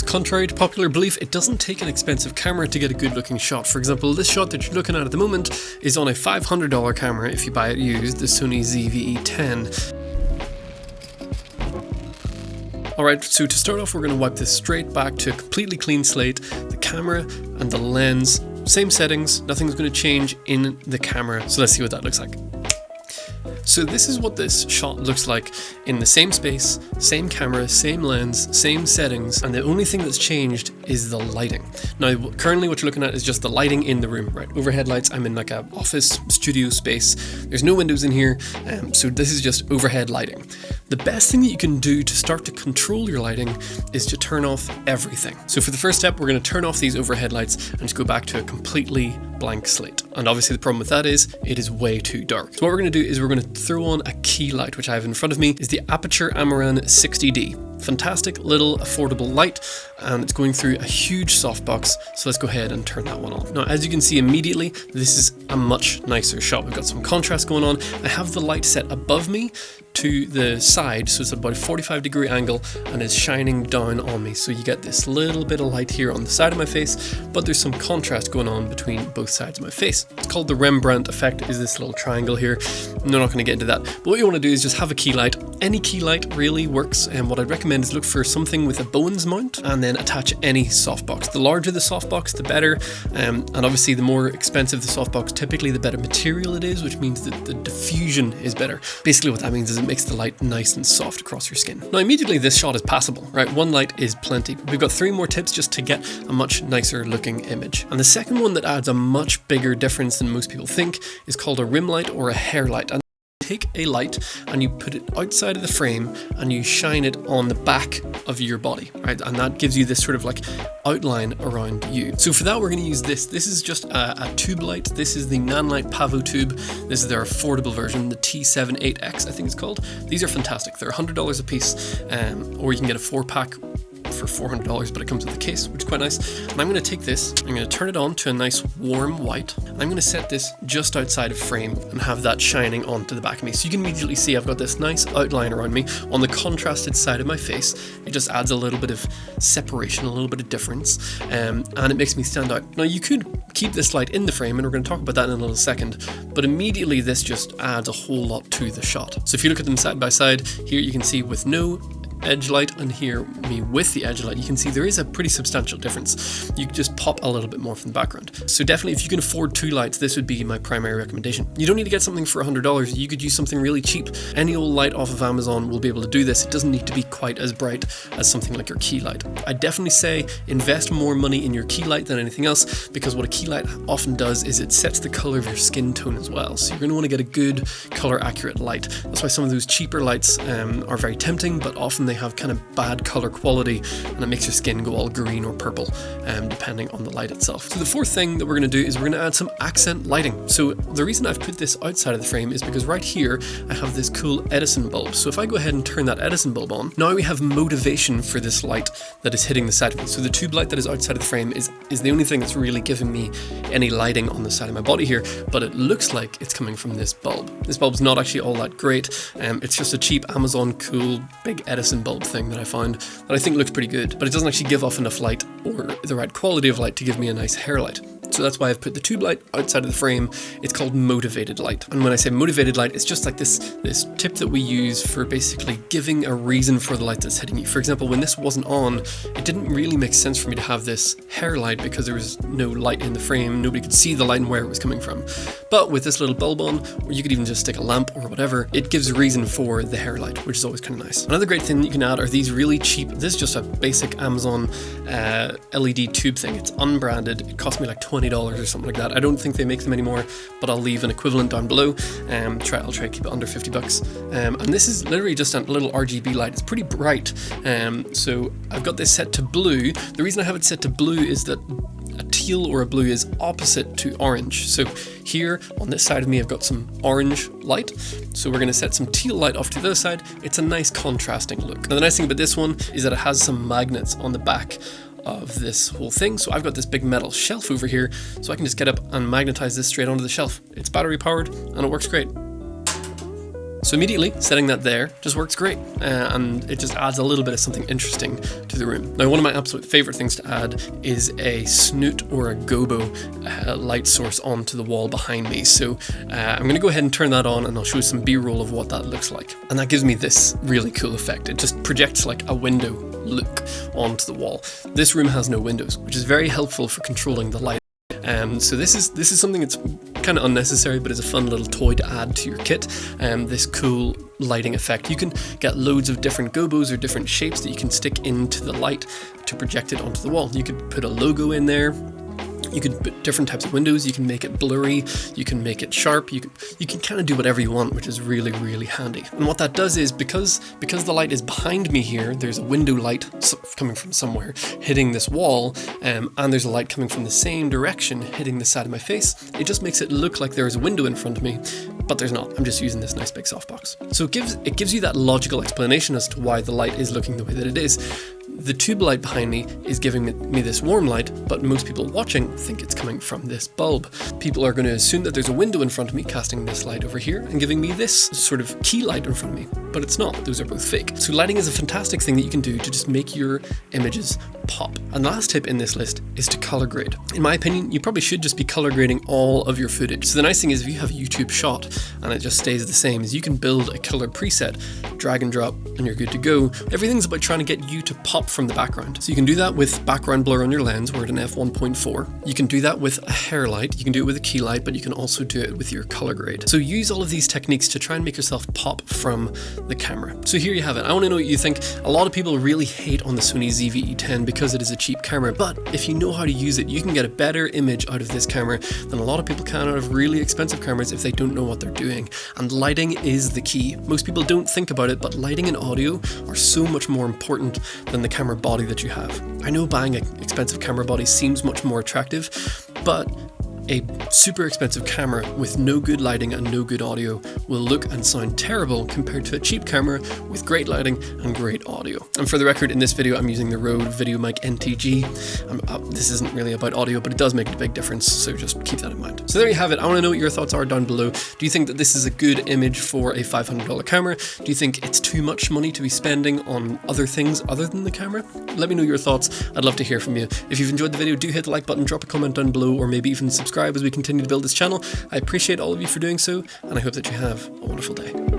Contrary to popular belief, it doesn't take an expensive camera to get a good looking shot. For example, this shot that you're looking at the moment is on a $500 camera if you buy it used, the Sony ZV-E10. Alright, so to start off, we're going to wipe this straight back to a completely clean slate. The camera and the lens, same settings, nothing's going to change in the camera. So let's see what that looks like. So this is what this shot looks like in the same space, same camera, same lens, same settings, and the only thing that's changed is the lighting. Now, currently what you're looking at is just the lighting in the room, right? Overhead lights, I'm in like a office studio space. There's no windows in here, so this is just overhead lighting. The best thing that you can do to start to control your lighting is to turn off everything. So for the first step, we're going to turn off these overhead lights and just go back to a completely blank slate. And obviously the problem with that is it is way too dark. So what we're going to do is we're going to throw on a key light, which I have in front of me is the Aputure Amaran 60D. Fantastic little affordable light, and it's going through a huge softbox, so let's go ahead and turn that one on. Now, as you can see immediately, this is a much nicer shot. We've got some contrast going on. I have the light set above me to the side, so it's about a 45-degree angle and is shining down on me. So you get this little bit of light here on the side of my face, but there's some contrast going on between both sides of my face. It's called the Rembrandt effect, is this little triangle here. I'm not going to get into that, but what you want to do is just have a key light. Any key light really works, and what I'd recommend is look for something with a Bowens mount and then attach any softbox. The larger the softbox, the better, and obviously the more expensive the softbox, typically the better material it is, which means that the diffusion is better. Basically what that means is it makes the light nice and soft across your skin. Now immediately this shot is passable, right? One light is plenty. We've got 3 more tips just to get a much nicer looking image. And the second one that adds a much bigger difference than most people think is called a rim light or a hair light. And take a light and you put it outside of the frame and you shine it on the back of your body, right? And that gives you this sort of like outline around you. So for that, we're going to use this. This is just a tube light. This is the Nanlite Pavo tube. This is their affordable version, the T78X, I think it's called. These are fantastic. They're $100 a piece, or you can get a 4-pack for $400, but it comes with a case, which is quite nice. And I'm going to take this, I'm going to turn it on to a nice warm white. I'm going to set this just outside of frame and have that shining onto the back of me. So you can immediately see I've got this nice outline around me on the contrasted side of my face. It just adds a little bit of separation, a little bit of difference, and it makes me stand out. Now you could keep this light in the frame, and we're going to talk about that in a little second, but immediately this just adds a whole lot to the shot. So if you look at them side by side, here you can see with no edge light and here me with the edge light, you can see there is a pretty substantial difference. You just pop a little bit more from the background. So definitely if you can afford 2 lights, this would be my primary recommendation. You don't need to get something for $100. You could use something really cheap. Any old light off of Amazon will be able to do this. It doesn't need to be quite as bright as something like your key light. I definitely say invest more money in your key light than anything else, because what a key light often does is it sets the color of your skin tone as well. So you're going to want to get a good color accurate light. That's why some of those cheaper lights are very tempting, but often they have kind of bad color quality and it makes your skin go all green or purple, depending on the light itself. So the fourth thing that we're going to do is we're going to add some accent lighting. So the reason I've put this outside of the frame is because right here I have this cool Edison bulb. So if I go ahead and turn that Edison bulb on, now we have motivation for this light that is hitting the side of me. So the tube light that is outside of the frame is the only thing that's really giving me any lighting on the side of my body here, but it looks like it's coming from this bulb. This bulb's not actually all that great. It's just a cheap Amazon cool big Edison bulb thing that I found that I think looks pretty good, but it doesn't actually give off enough light or the right quality of light to give me a nice hair light. So that's why I've put the tube light outside of the frame. It's called motivated light. And when I say motivated light, it's just like this tip that we use for basically giving a reason for the light that's hitting you. For example, when this wasn't on, it didn't really make sense for me to have this hair light because there was no light in the frame. Nobody could see the light and where it was coming from. But with this little bulb on, or you could even just stick a lamp or whatever, it gives a reason for the hair light, which is always kind of nice. Another great thing that you can add are these really cheap, this is just a basic Amazon LED tube thing. It's unbranded. It cost me like $20 or something like that. I don't think they make them anymore, but I'll leave an equivalent down below. I'll try to keep it under $50. And this is literally just a little RGB light. It's pretty bright. So I've got this set to blue. The reason I have it set to blue is that a teal or a blue is opposite to orange. So here on this side of me, I've got some orange light. So we're going to set some teal light off to the other side. It's a nice contrasting look. Now the nice thing about this one is that it has some magnets on the back of this whole thing. So I've got this big metal shelf over here, so I can just get up and magnetize this straight onto the shelf. It's battery powered and it works great. So immediately setting that there just works great, and it just adds a little bit of something interesting to the room. Now, one of my absolute favorite things to add is a snoot or a gobo light source onto the wall behind me. So I'm going to go ahead and turn that on, and I'll show you some B-roll of what that looks like. And that gives me this really cool effect. It just projects like a window look onto the wall. This room has no windows, which is very helpful for controlling the light. So this is something that's kind of unnecessary, but it's a fun little toy to add to your kit. This cool lighting effect. You can get loads of different gobos or different shapes that you can stick into the light to project it onto the wall. You could put a logo in there. You can put different types of windows, you can make it blurry, you can make it sharp, you can kind of do whatever you want, which is really, really handy. And what that does is, because the light is behind me here, there's a window light coming from somewhere hitting this wall, and there's a light coming from the same direction hitting the side of my face. It just makes it look like there's a window in front of me, but there's not. I'm just using this nice big softbox. So it gives you that logical explanation as to why the light is looking the way that it is. The tube light behind me is giving me this warm light, but most people watching think it's coming from this bulb. People are going to assume that there's a window in front of me casting this light over here and giving me this sort of key light in front of me, but it's not. Those are both fake. So lighting is a fantastic thing that you can do to just make your images pop. And the last tip in this list is to color grade. In my opinion, you probably should just be color grading all of your footage. So the nice thing is, if you have a YouTube shot and it just stays the same, is you can build a color preset, drag and drop, and you're good to go. Everything's about trying to get you to pop from the background. So you can do that with background blur on your lens, we're at an f1.4. You can do that with a hair light, you can do it with a key light, but you can also do it with your color grade. So use all of these techniques to try and make yourself pop from the camera. So here you have it. I want to know what you think. A lot of people really hate on the Sony ZV-E10 because it is a cheap camera, but if you know how to use it, you can get a better image out of this camera than a lot of people can out of really expensive cameras if they don't know what they're doing. And lighting is the key. Most people don't think about it, but lighting and audio are so much more important than the camera body that you have. I know buying an expensive camera body seems much more attractive, but a super expensive camera with no good lighting and no good audio will look and sound terrible compared to a cheap camera with great lighting and great audio. And for the record, in this video I'm using the Rode VideoMic NTG. This isn't really about audio, but it does make a big difference, so just keep that in mind. So there you have it. I want to know what your thoughts are down below. Do you think that this is a good image for a $500 camera? Do you think it's too much money to be spending on other things other than the camera? Let me know your thoughts. I'd love to hear from you. If you've enjoyed the video, do hit the like button, drop a comment down below, or maybe even subscribe as we continue to build this channel. I appreciate all of you for doing so, and I hope that you have a wonderful day.